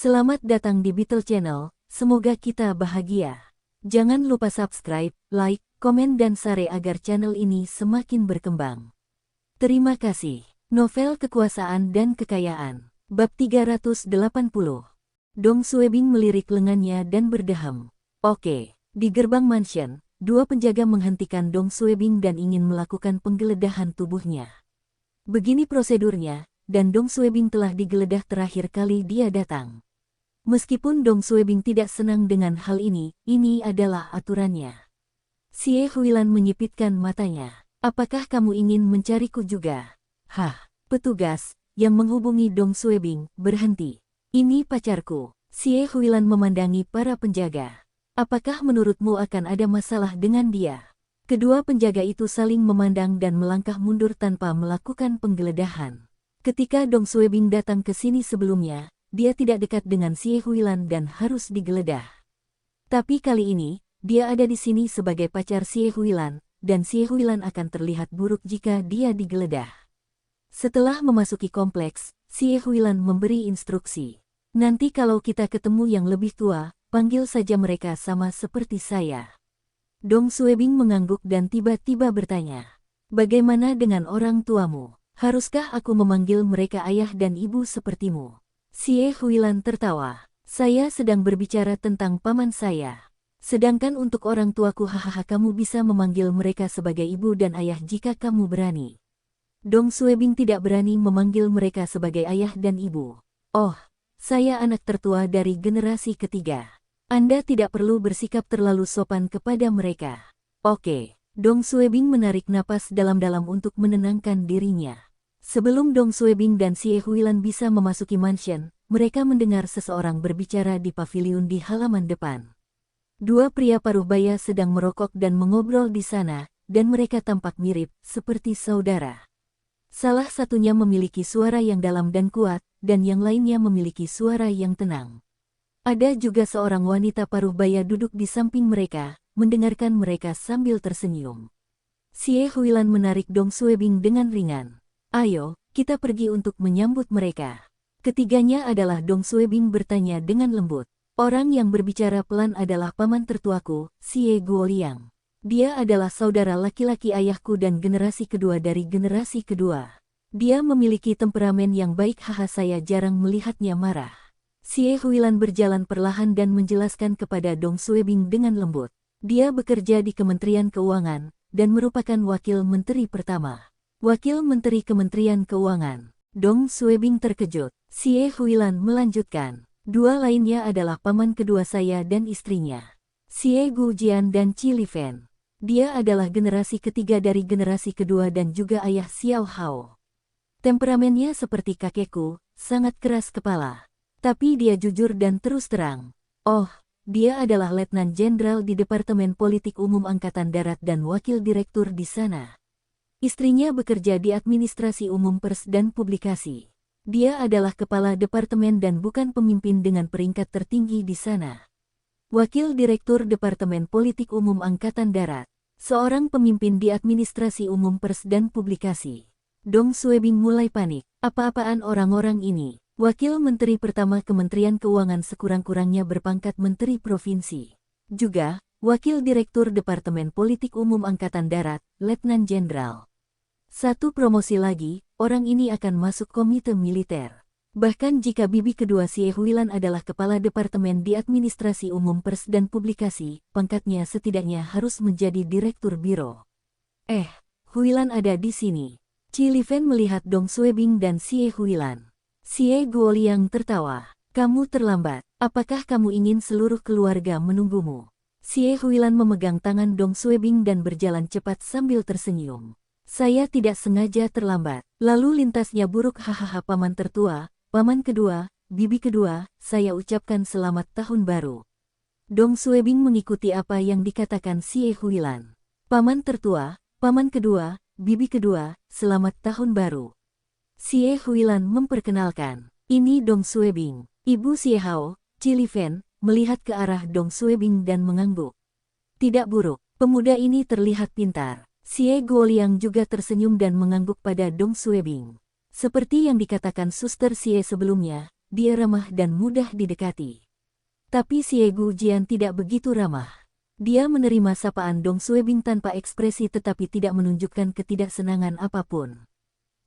Selamat datang di Beetle Channel, semoga kita bahagia. Jangan lupa subscribe, like, komen dan share agar channel ini semakin berkembang. Terima kasih. Novel Kekuasaan dan Kekayaan, Bab 380. Dong Suebing melirik lengannya dan berdeham. Oke, di gerbang mansion, dua penjaga menghentikan Dong Suebing dan ingin melakukan penggeledahan tubuhnya. Begini prosedurnya, dan Dong Suebing telah digeledah terakhir kali dia datang. Meskipun Dong Suebing tidak senang dengan hal ini adalah aturannya. Xie Huilan menyipitkan matanya. Apakah kamu ingin mencariku juga? Hah, petugas yang menghubungi Dong Suebing berhenti. Ini pacarku. Xie Huilan memandangi para penjaga. Apakah menurutmu akan ada masalah dengan dia? Kedua penjaga itu saling memandang dan melangkah mundur tanpa melakukan penggeledahan. Ketika Dong Suebing datang ke sini sebelumnya, dia tidak dekat dengan Xie Huilan dan harus digeledah. Tapi kali ini, dia ada di sini sebagai pacar Xie Huilan, dan Xie Huilan akan terlihat buruk jika dia digeledah. Setelah memasuki kompleks, Xie Huilan memberi instruksi. Nanti kalau kita ketemu yang lebih tua, panggil saja mereka sama seperti saya. Dong Suebing mengangguk dan tiba-tiba bertanya, bagaimana dengan orang tuamu? Haruskah aku memanggil mereka ayah dan ibu sepertimu? Xie Huilan tertawa. Saya sedang berbicara tentang paman saya. Sedangkan untuk orang tuaku hahaha kamu bisa memanggil mereka sebagai ibu dan ayah jika kamu berani. Dong Suebing tidak berani memanggil mereka sebagai ayah dan ibu. Oh, saya anak tertua dari generasi ketiga. Anda tidak perlu bersikap terlalu sopan kepada mereka. Oke, Dong Suebing menarik napas dalam-dalam untuk menenangkan dirinya. Sebelum Dong Suebing dan Xie Huilan bisa memasuki mansion, mereka mendengar seseorang berbicara di paviliun di halaman depan. Dua pria paruh baya sedang merokok dan mengobrol di sana, dan mereka tampak mirip, seperti saudara. Salah satunya memiliki suara yang dalam dan kuat, dan yang lainnya memiliki suara yang tenang. Ada juga seorang wanita paruh baya duduk di samping mereka, mendengarkan mereka sambil tersenyum. Xie Huilan menarik Dong Suebing dengan ringan. Ayo, kita pergi untuk menyambut mereka. Ketiganya adalah Dong Suebing bertanya dengan lembut. Orang yang berbicara pelan adalah paman tertuaku, Xie Guoliang. Dia adalah saudara laki-laki ayahku dan generasi kedua dari generasi kedua. Dia memiliki temperamen yang baik haha saya jarang melihatnya marah. Xie Huilan berjalan perlahan dan menjelaskan kepada Dong Suebing dengan lembut. Dia bekerja di Kementerian Keuangan, dan merupakan wakil menteri pertama. Wakil Menteri Kementerian Keuangan. Dong Suebing terkejut. Xie Huilan melanjutkan. Dua lainnya adalah paman kedua saya dan istrinya. Xie Gujian dan Qi Lifen. Dia adalah generasi ketiga dari generasi kedua dan juga ayah Xiao Hao. Temperamennya seperti kakekku, sangat keras kepala. Tapi dia jujur dan terus terang. Oh, dia adalah Letnan Jenderal di Departemen Politik Umum Angkatan Darat dan wakil direktur di sana. Istrinya bekerja di Administrasi Umum Pers dan Publikasi. Dia adalah kepala departemen dan bukan pemimpin dengan peringkat tertinggi di sana. Wakil Direktur Departemen Politik Umum Angkatan Darat. Seorang pemimpin di Administrasi Umum Pers dan Publikasi. Dong Suebing mulai panik. Apa-apaan orang-orang ini? Wakil Menteri Pertama Kementerian Keuangan sekurang-kurangnya berpangkat Menteri Provinsi. Juga, Wakil Direktur Departemen Politik Umum Angkatan Darat, Letnan Jenderal. Satu promosi lagi, orang ini akan masuk komite militer. Bahkan jika bibi kedua Xie Huilan adalah kepala departemen di Administrasi Umum Pers dan Publikasi, pangkatnya setidaknya harus menjadi direktur biro. Huilan ada di sini. Qi Lifen melihat Dong Suebing dan Xie Huilan. Xie Guoliang tertawa. Kamu terlambat. Apakah kamu ingin seluruh keluarga menunggumu? Xie Huilan memegang tangan Dong Suebing dan berjalan cepat sambil tersenyum. Saya tidak sengaja terlambat. Lalu lintasnya buruk hahaha paman tertua, paman kedua, bibi kedua, saya ucapkan selamat tahun baru. Dong Suebing mengikuti apa yang dikatakan Xie Huilan. Paman tertua, paman kedua, bibi kedua, selamat tahun baru. Xie Huilan memperkenalkan. Ini Dong Suebing. Ibu Xie Hao, Qi Lifen, melihat ke arah Dong Suebing dan mengangguk. Tidak buruk, pemuda ini terlihat pintar. Xie Guoliang juga tersenyum dan mengangguk pada Dong Suebing. Seperti yang dikatakan Suster Xie sebelumnya, dia ramah dan mudah didekati. Tapi Xie Gujian tidak begitu ramah. Dia menerima sapaan Dong Suebing tanpa ekspresi tetapi tidak menunjukkan ketidaksenangan apapun.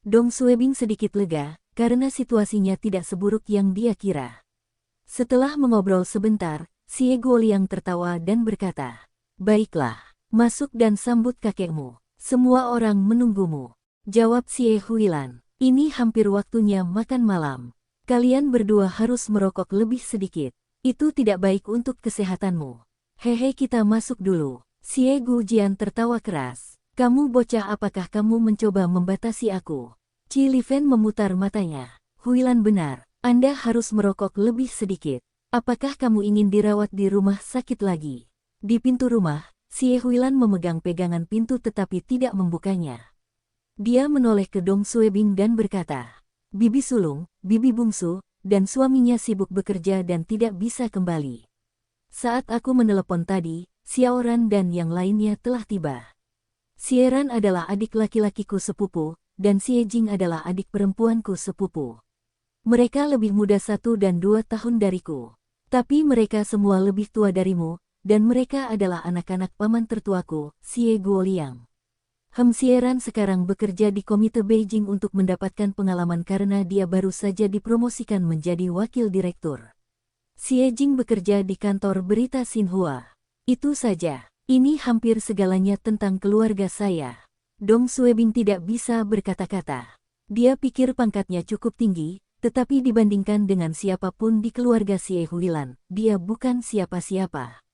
Dong Suebing sedikit lega, karena situasinya tidak seburuk yang dia kira. Setelah mengobrol sebentar, Xie Guoliang tertawa dan berkata, "Baiklah, masuk dan sambut kakekmu. Semua orang menunggumu." Jawab Xie Huilan, "Ini hampir waktunya makan malam. Kalian berdua harus merokok lebih sedikit. Itu tidak baik untuk kesehatanmu. Hehe, kita masuk dulu." Xie Gujian tertawa keras. "Kamu bocah, apakah kamu mencoba membatasi aku?" Qi Lifen memutar matanya. "Huilan benar, Anda harus merokok lebih sedikit. Apakah kamu ingin dirawat di rumah sakit lagi?" Di pintu rumah, Xie Huilan memegang pegangan pintu tetapi tidak membukanya. Dia menoleh ke Dong Suebing dan berkata, "Bibi sulung, bibi bungsu, dan suaminya sibuk bekerja dan tidak bisa kembali. Saat aku menelepon tadi, Xiaoran dan yang lainnya telah tiba. Xieran adalah adik laki-lakiku sepupu, dan Xie Jing adalah adik perempuanku sepupu. Mereka lebih muda 1 dan 2 tahun dariku. Tapi mereka semua lebih tua darimu, dan mereka adalah anak-anak paman tertuaku, Xie Guoliang. Xieran sekarang bekerja di Komite Beijing untuk mendapatkan pengalaman karena dia baru saja dipromosikan menjadi wakil direktur. Xie Jing bekerja di kantor berita Xinhua. Itu saja. Ini hampir segalanya tentang keluarga saya." Dong Suebing tidak bisa berkata-kata. Dia pikir pangkatnya cukup tinggi, tetapi dibandingkan dengan siapapun di keluarga Xie Huilan, dia bukan siapa-siapa.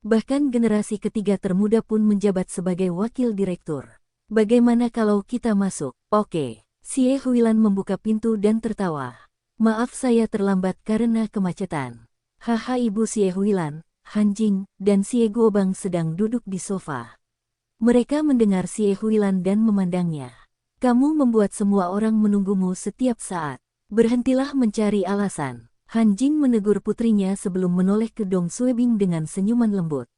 Bahkan generasi ketiga termuda pun menjabat sebagai wakil direktur. "Bagaimana kalau kita masuk?" "Oke." Xie Huilan membuka pintu dan tertawa. "Maaf, saya terlambat karena kemacetan." Haha, Ibu Xie Huilan, Han Jing, dan Xie Guobang sedang duduk di sofa. Mereka mendengar Xie Huilan dan memandangnya. "Kamu membuat semua orang menunggumu setiap saat. Berhentilah mencari alasan." Han Jing menegur putrinya sebelum menoleh ke Dong Suebing dengan senyuman lembut.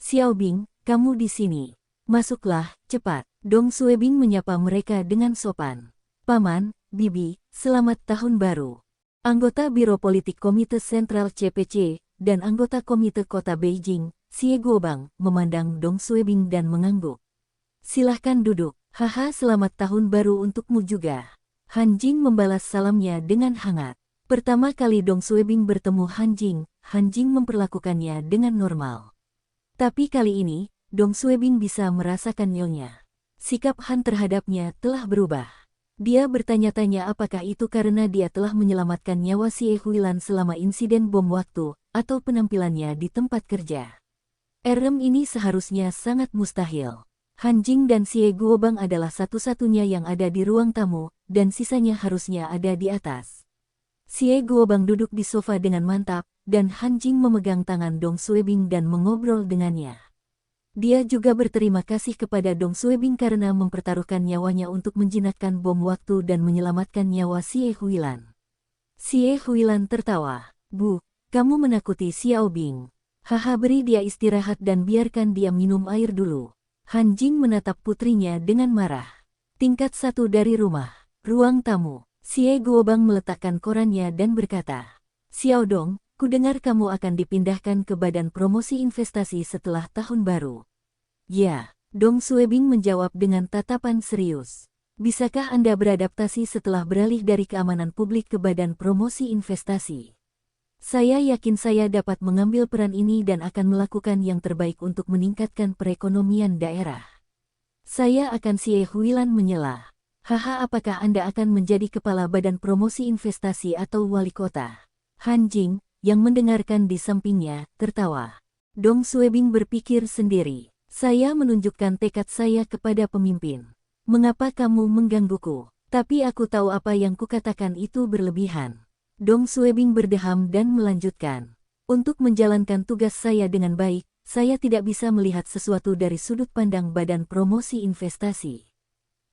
"Xiaobing, kamu di sini. Masuklah, cepat." Dong Suebing menyapa mereka dengan sopan. "Paman, Bibi, selamat tahun baru." Anggota Biro Politik Komite Sentral CPC, dan anggota Komite Kota Beijing, Xie Guobang, memandang Dong Suebing dan mengangguk. "Silahkan duduk." "Haha, selamat tahun baru untukmu juga." Han Jing membalas salamnya dengan hangat. Pertama kali Dong Suebing bertemu Han Jing memperlakukannya dengan normal. Tapi kali ini, Dong Suebing bisa merasakan nyonya. Sikap Han terhadapnya telah berubah. Dia bertanya-tanya apakah itu karena dia telah menyelamatkan nyawa Xie Huilan selama insiden bom waktu, atau penampilannya di tempat kerja. Ini seharusnya sangat mustahil. Han Jing dan Xie Guobang adalah satu-satunya yang ada di ruang tamu, dan sisanya harusnya ada di atas. Xie Guobang duduk di sofa dengan mantap, dan Han Jing memegang tangan Dong Suebing dan mengobrol dengannya. Dia juga berterima kasih kepada Dong Suebing karena mempertaruhkan nyawanya untuk menjinakkan bom waktu dan menyelamatkan nyawa Xie Huilan. Xie Huilan tertawa. "Bu, kamu menakuti Xiaobing. Haha, beri dia istirahat dan biarkan dia minum air dulu." Han Jing menatap putrinya dengan marah. Tingkat 1 dari rumah. Ruang tamu. Xie Guobang meletakkan korannya dan berkata, "Xiaodong, kudengar kamu akan dipindahkan ke Badan Promosi Investasi setelah tahun baru." "Ya." Dong Suebing menjawab dengan tatapan serius. "Bisakah Anda beradaptasi setelah beralih dari keamanan publik ke Badan Promosi Investasi?" "Saya yakin saya dapat mengambil peran ini dan akan melakukan yang terbaik untuk meningkatkan perekonomian daerah." "Saya akan." Xie Huilan menyela. "Haha, apakah Anda akan menjadi kepala Badan Promosi Investasi atau wali kota?" Han Jing, yang mendengarkan di sampingnya, tertawa. Dong Suebing berpikir sendiri. "Saya menunjukkan tekad saya kepada pemimpin. Mengapa kamu menggangguku? Tapi aku tahu apa yang kukatakan itu berlebihan." Dong Suebing berdeham dan melanjutkan. "Untuk menjalankan tugas saya dengan baik, saya tidak bisa melihat sesuatu dari sudut pandang Badan Promosi Investasi.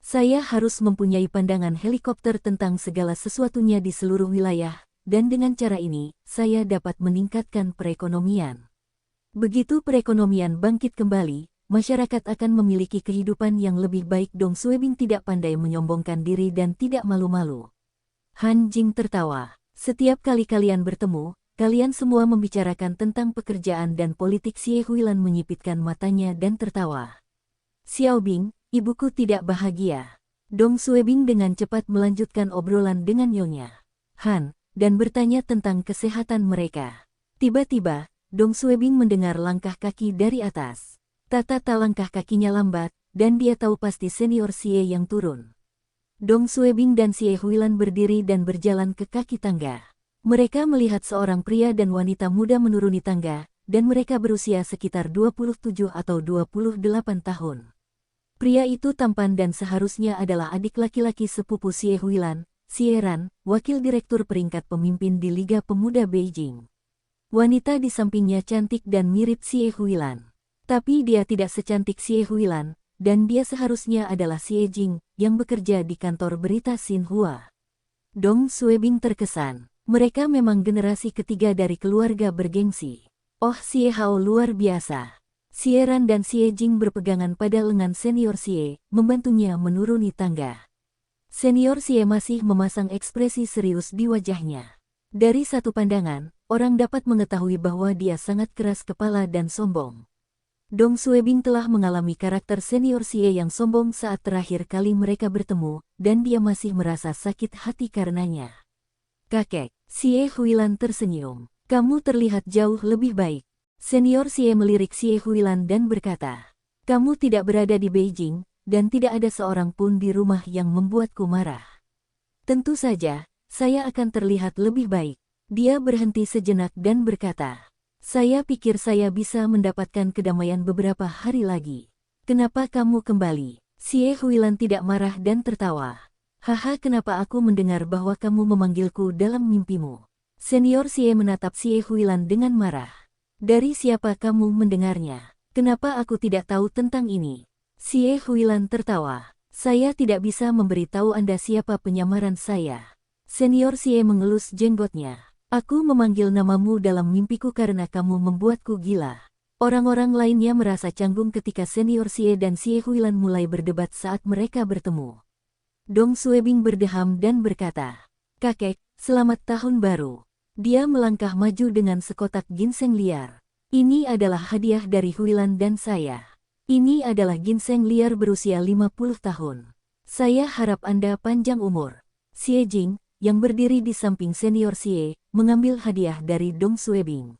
Saya harus mempunyai pandangan helikopter tentang segala sesuatunya di seluruh wilayah, dan dengan cara ini, saya dapat meningkatkan perekonomian. Begitu perekonomian bangkit kembali, masyarakat akan memiliki kehidupan yang lebih baik." Dong Suebing tidak pandai menyombongkan diri dan tidak malu-malu. Han Jing tertawa. Setiap kali kalian bertemu, kalian semua membicarakan tentang pekerjaan dan politik. Xie Huilan menyipitkan matanya dan tertawa. Xiao Bing, ibuku tidak bahagia. Dong Suebing dengan cepat melanjutkan obrolan dengan Nyonya Han, dan bertanya tentang kesehatan mereka. Tiba-tiba, Dong Suebing mendengar langkah kaki dari atas. Tata langkah kakinya lambat, dan dia tahu pasti senior Xie yang turun. Dong Suebing dan Xie Huilan berdiri dan berjalan ke kaki tangga. Mereka melihat seorang pria dan wanita muda menuruni tangga, dan mereka berusia sekitar 27 atau 28 tahun. Pria itu tampan dan seharusnya adalah adik laki-laki sepupu Xie Huilan, Xie Ran, wakil direktur peringkat pemimpin di Liga Pemuda Beijing. Wanita di sampingnya cantik dan mirip Xie Huilan. Tapi dia tidak secantik Xie Huilan, dan dia seharusnya adalah Xie Jing, yang bekerja di kantor berita Xinhua. Dong Suebing terkesan. Mereka memang generasi ketiga dari keluarga bergengsi. Oh, Xie Hao luar biasa. Xie Ran dan Xie Jing berpegangan pada lengan senior Xie, membantunya menuruni tangga. Senior Xie masih memasang ekspresi serius di wajahnya. Dari satu pandangan, orang dapat mengetahui bahwa dia sangat keras kepala dan sombong. Dong Suebing telah mengalami karakter senior Xie yang sombong saat terakhir kali mereka bertemu, dan dia masih merasa sakit hati karenanya. Kakek, Xie Huilan tersenyum. Kamu terlihat jauh lebih baik. Senior Xie melirik Xie Huilan dan berkata, kamu tidak berada di Beijing, dan tidak ada seorang pun di rumah yang membuatku marah. Tentu saja, saya akan terlihat lebih baik. Dia berhenti sejenak dan berkata, saya pikir saya bisa mendapatkan kedamaian beberapa hari lagi. Kenapa kamu kembali? Xie Huilan tidak marah dan tertawa. Haha, kenapa aku mendengar bahwa kamu memanggilku dalam mimpimu? Senior Xie menatap Xie Huilan dengan marah. Dari siapa kamu mendengarnya? Kenapa aku tidak tahu tentang ini? Xie Huilan tertawa. Saya tidak bisa memberitahu Anda siapa penyamaran saya. Senior Xie mengelus jenggotnya. Aku memanggil namamu dalam mimpiku karena kamu membuatku gila. Orang-orang lainnya merasa canggung ketika senior Xie dan Xie Huilan mulai berdebat saat mereka bertemu. Dong Suebing berdeham dan berkata, kakek, selamat tahun baru. Dia melangkah maju dengan sekotak ginseng liar. Ini adalah hadiah dari Huilan dan saya. Ini adalah ginseng liar berusia 50 tahun. Saya harap Anda panjang umur. Xie Jing, yang berdiri di samping senior Xie, mengambil hadiah dari Dong Suebing.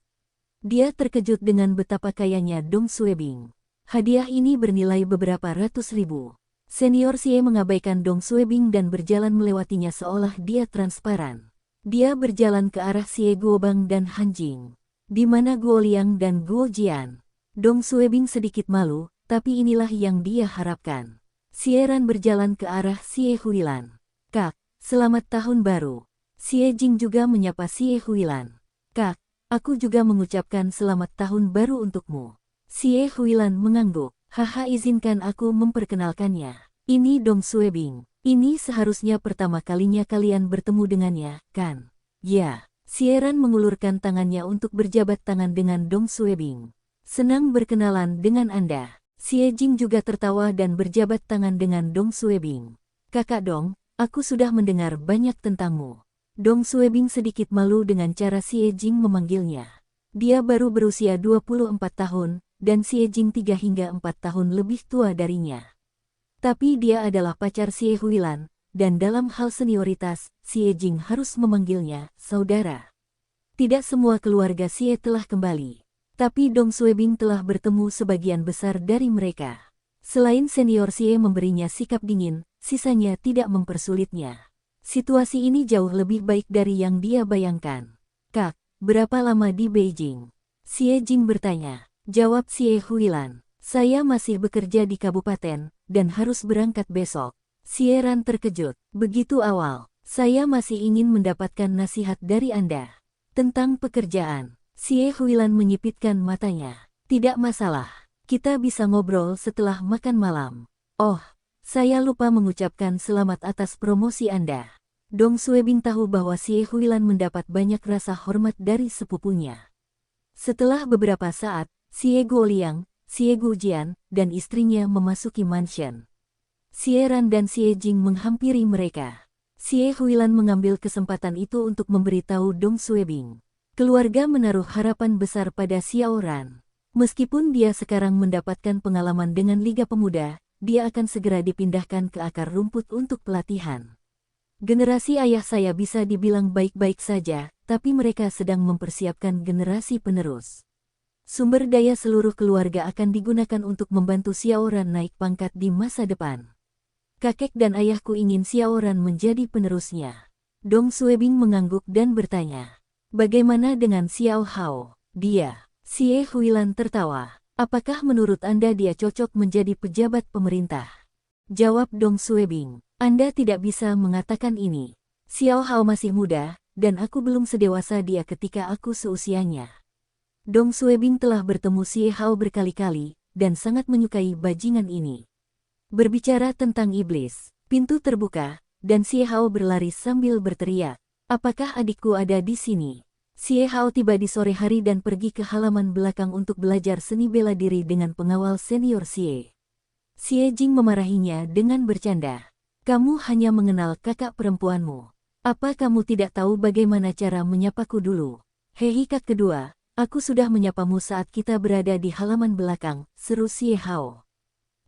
Dia terkejut dengan betapa kayanya Dong Suebing. Hadiah ini bernilai beberapa ratus ribu. Senior Xie mengabaikan Dong Suebing dan berjalan melewatinya seolah dia transparan. Dia berjalan ke arah Xie Guobang dan Han Jing. Di mana Guo Liang dan Guo Jian? Dong Suebing sedikit malu, tapi inilah yang dia harapkan. Xie Ran berjalan ke arah Xie Huilan. Kak, selamat tahun baru. Xie Jing juga menyapa Xie Huilan. Kak, aku juga mengucapkan selamat tahun baru untukmu. Xie Huilan mengangguk. Haha, izinkan aku memperkenalkannya. Ini Dong Suebing. Ini seharusnya pertama kalinya kalian bertemu dengannya, kan? Ya. Xie Ran mengulurkan tangannya untuk berjabat tangan dengan Dong Suebing. Senang berkenalan dengan Anda. Xie Jing juga tertawa dan berjabat tangan dengan Dong Suebing. Kakak Dong, aku sudah mendengar banyak tentangmu. Dong Suebing sedikit malu dengan cara Xie Jing memanggilnya. Dia baru berusia 24 tahun, dan Xie Jing 3 hingga 4 tahun lebih tua darinya. Tapi dia adalah pacar Xie Huilan, dan dalam hal senioritas, Xie Jing harus memanggilnya saudara. Tidak semua keluarga Xie telah kembali, tapi Dong Suebing telah bertemu sebagian besar dari mereka. Selain senior Xie memberinya sikap dingin, sisanya tidak mempersulitnya. Situasi ini jauh lebih baik dari yang dia bayangkan. Kak, berapa lama di Beijing? Xie Jing bertanya. Jawab Xie Huilan, saya masih bekerja di kabupaten, dan harus berangkat besok. Xie Ran terkejut. Begitu awal, saya masih ingin mendapatkan nasihat dari Anda. Tentang pekerjaan, Xie Huilan menyipitkan matanya. Tidak masalah, kita bisa ngobrol setelah makan malam. Oh, saya lupa mengucapkan selamat atas promosi Anda. Dong Suebing tahu bahwa Xie Huilan mendapat banyak rasa hormat dari sepupunya. Setelah beberapa saat, Xie Guoliang, Xie Gujian, dan istrinya memasuki mansion. Xie Ran dan Xie Jing menghampiri mereka. Xie Huilan mengambil kesempatan itu untuk memberitahu Dong Suebing. Keluarga menaruh harapan besar pada Xiao Ran. Meskipun dia sekarang mendapatkan pengalaman dengan Liga Pemuda, dia akan segera dipindahkan ke akar rumput untuk pelatihan. Generasi ayah saya bisa dibilang baik-baik saja, tapi mereka sedang mempersiapkan generasi penerus. Sumber daya seluruh keluarga akan digunakan untuk membantu Xiao Ran naik pangkat di masa depan. Kakek dan ayahku ingin Xiao Ran menjadi penerusnya. Dong Suebing mengangguk dan bertanya, bagaimana dengan Xiao Hao? Dia, Xie Huilan tertawa. Apakah menurut Anda dia cocok menjadi pejabat pemerintah? Jawab Dong Suebing. Anda tidak bisa mengatakan ini. Xiao Hao masih muda, dan aku belum sedewasa dia ketika aku seusianya. Dong Suebing telah bertemu Xie Hao berkali-kali, dan sangat menyukai bajingan ini. Berbicara tentang iblis, pintu terbuka, dan Xie Hao berlari sambil berteriak, apakah adikku ada di sini? Xie Hao tiba di sore hari dan pergi ke halaman belakang untuk belajar seni bela diri dengan pengawal senior Xie. Xie Jing memarahinya dengan bercanda. Kamu hanya mengenal kakak perempuanmu. Apa kamu tidak tahu bagaimana cara menyapaku dulu? Hehikat kedua, aku sudah menyapamu saat kita berada di halaman belakang, seru Xie Hao.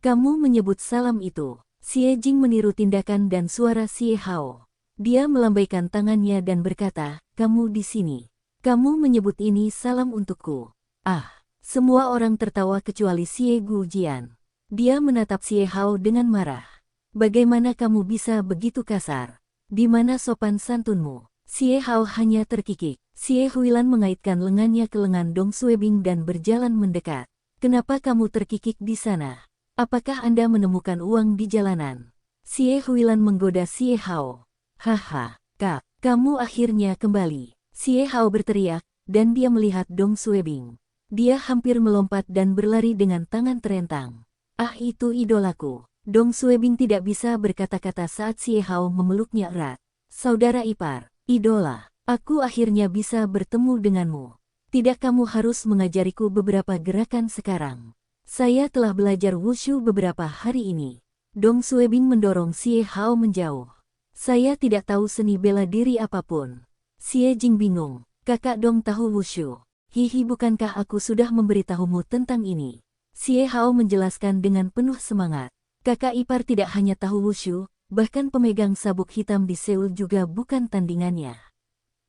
Kamu menyebut salam itu. Xie Jing meniru tindakan dan suara Xie Hao. Dia melambaikan tangannya dan berkata, kamu di sini. Kamu menyebut ini salam untukku. Ah, semua orang tertawa kecuali Xie Gujian. Dia menatap Xie Hao dengan marah. Bagaimana kamu bisa begitu kasar? Di mana sopan santunmu? Xie Hao hanya terkikik. Xie Huilan mengaitkan lengannya ke lengan Dong Suebing dan berjalan mendekat. Kenapa kamu terkikik di sana? Apakah Anda menemukan uang di jalanan? Xie Huilan menggoda Xie Hao. Haha, Kak, kamu akhirnya kembali. Xie Hao berteriak, dan dia melihat Dong Suebing. Dia hampir melompat dan berlari dengan tangan terentang. Ah, itu idolaku. Dong Suebing tidak bisa berkata-kata saat Xie Hao memeluknya erat. Saudara ipar, idola, aku akhirnya bisa bertemu denganmu. Tidak, kamu harus mengajariku beberapa gerakan sekarang. Saya telah belajar wushu beberapa hari ini. Dong Suebing mendorong Xie Hao menjauh. Saya tidak tahu seni bela diri apapun. Xie Jing bingung. Kakak Dong tahu wushu. Hihi, bukankah aku sudah memberitahumu tentang ini? Xie Hao menjelaskan dengan penuh semangat. Kakak ipar tidak hanya tahu wushu, bahkan pemegang sabuk hitam di Seoul juga bukan tandingannya.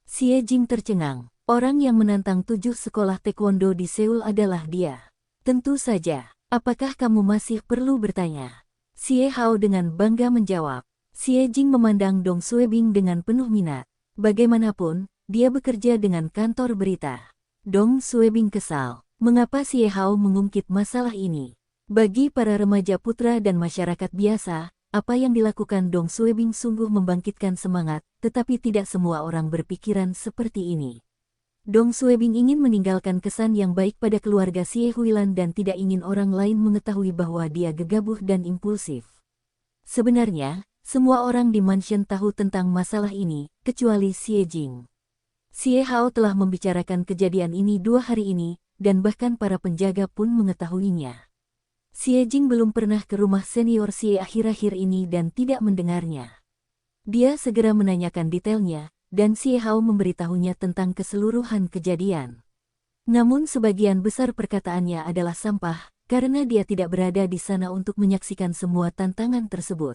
Xie Jing tercengang. Orang yang menantang 7 sekolah taekwondo di Seoul adalah dia. Tentu saja. Apakah kamu masih perlu bertanya? Xie Hao dengan bangga menjawab. Xie Jing memandang Dong Suebing dengan penuh minat. Bagaimanapun, dia bekerja dengan kantor berita. Dong Suebing kesal. Mengapa Xie Hao mengungkit masalah ini? Bagi para remaja putra dan masyarakat biasa, apa yang dilakukan Dong Suebing sungguh membangkitkan semangat, tetapi tidak semua orang berpikiran seperti ini. Dong Suebing ingin meninggalkan kesan yang baik pada keluarga Xie Huilan dan tidak ingin orang lain mengetahui bahwa dia gegabah dan impulsif. Sebenarnya, semua orang di mansion tahu tentang masalah ini, kecuali Xie Jing. Xie Hao telah membicarakan kejadian ini 2 hari ini, dan bahkan para penjaga pun mengetahuinya. Xie Jing belum pernah ke rumah senior Xie akhir-akhir ini dan tidak mendengarnya. Dia segera menanyakan detailnya, dan Xie Hao memberitahunya tentang keseluruhan kejadian. Namun sebagian besar perkataannya adalah sampah, karena dia tidak berada di sana untuk menyaksikan semua tantangan tersebut.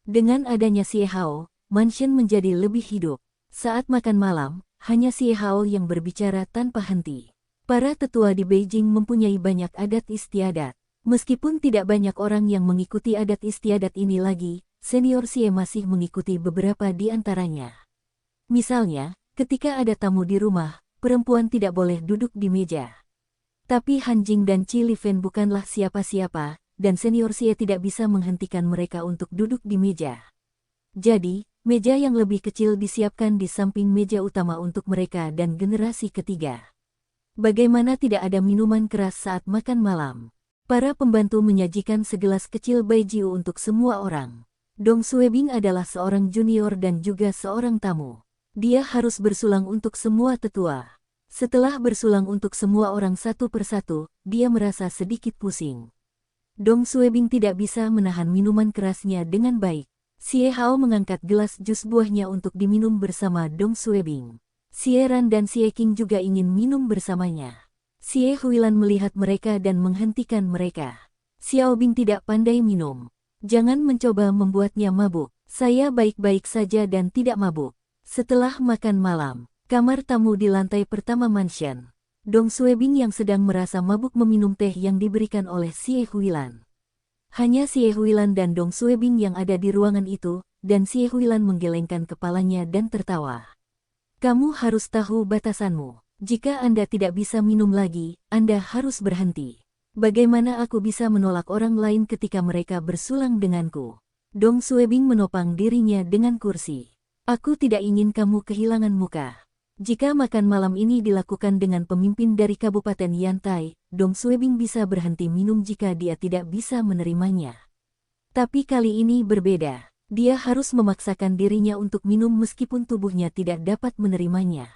Dengan adanya Xie Hao, mansion menjadi lebih hidup. Saat makan malam, hanya Xie Hao yang berbicara tanpa henti. Para tetua di Beijing mempunyai banyak adat istiadat. Meskipun tidak banyak orang yang mengikuti adat istiadat ini lagi, senior Xie masih mengikuti beberapa di antaranya. Misalnya, ketika ada tamu di rumah, perempuan tidak boleh duduk di meja. Tapi Han Jing dan Chi Li Fen bukanlah siapa-siapa, dan senior Xie tidak bisa menghentikan mereka untuk duduk di meja. Jadi, meja yang lebih kecil disiapkan di samping meja utama untuk mereka dan generasi ketiga. Bagaimana tidak ada minuman keras saat makan malam? Para pembantu menyajikan segelas kecil baijiu untuk semua orang. Dong Suebing adalah seorang junior dan juga seorang tamu. Dia harus bersulang untuk semua tetua. Setelah bersulang untuk semua orang satu persatu, dia merasa sedikit pusing. Dong Suebing tidak bisa menahan minuman kerasnya dengan baik. Xie Hao mengangkat gelas jus buahnya untuk diminum bersama Dong Suebing. Xie Ran dan Xie Qing juga ingin minum bersamanya. Xie Huilan melihat mereka dan menghentikan mereka. Xiao Bing tidak pandai minum. Jangan mencoba membuatnya mabuk. Saya baik-baik saja dan tidak mabuk. Setelah makan malam, kamar tamu di lantai pertama mansion. Dong Suebing yang sedang merasa mabuk meminum teh yang diberikan oleh Xie Huilan. Hanya Xie Huilan dan Dong Suebing yang ada di ruangan itu, dan Xie Huilan menggelengkan kepalanya dan tertawa. Kamu harus tahu batasanmu. Jika Anda tidak bisa minum lagi, Anda harus berhenti. Bagaimana aku bisa menolak orang lain ketika mereka bersulang denganku? Dong Suebing menopang dirinya dengan kursi. Aku tidak ingin kamu kehilangan muka. Jika makan malam ini dilakukan dengan pemimpin dari Kabupaten Yantai, Dong Suebing bisa berhenti minum jika dia tidak bisa menerimanya. Tapi kali ini berbeda. Dia harus memaksakan dirinya untuk minum meskipun tubuhnya tidak dapat menerimanya.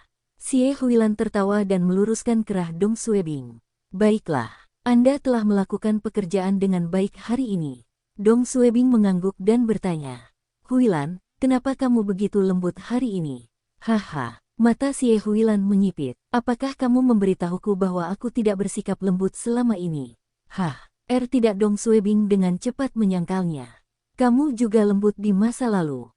Xie Huilan tertawa dan meluruskan kerah Dong Suebing. Baiklah, Anda telah melakukan pekerjaan dengan baik hari ini. Dong Suebing mengangguk dan bertanya. Huilan, kenapa kamu begitu lembut hari ini? Haha, mata Xie Huilan menyipit. Apakah kamu memberitahuku bahwa aku tidak bersikap lembut selama ini? Hah, tidak Dong Suebing dengan cepat menyangkalnya. Kamu juga lembut di masa lalu.